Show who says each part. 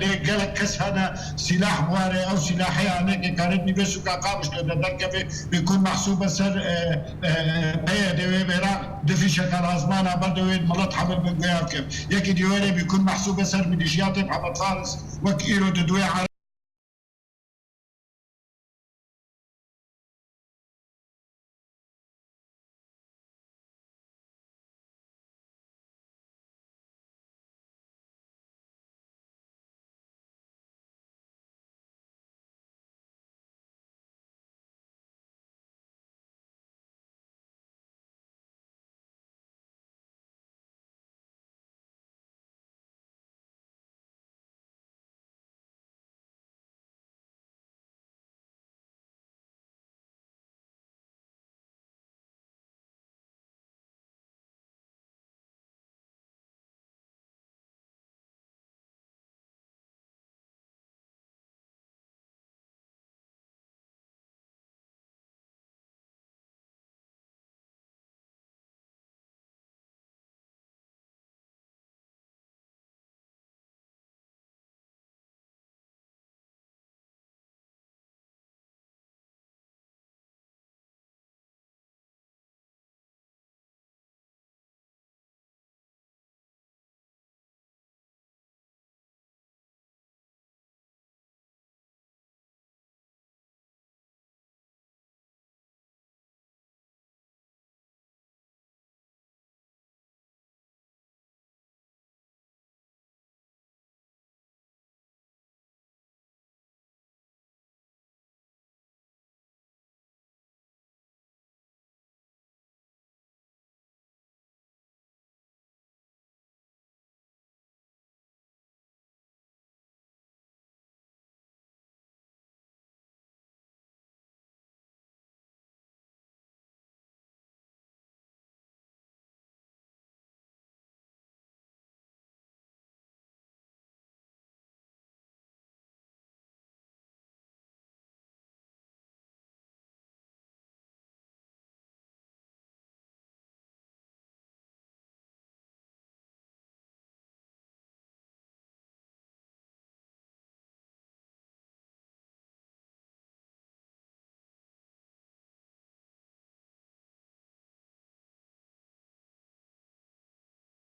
Speaker 1: قالك كس هذا سلاح بواري او سلاحي هناك كانتني بس قابش تذكر بيكون محسوب سر بيا دوي بيرا دفي شكل ازمانه بدوي ملط حبل من قياكم يكي دوي بيكون محسوب سر ميليشيات محمد فارس وكيرو تدوي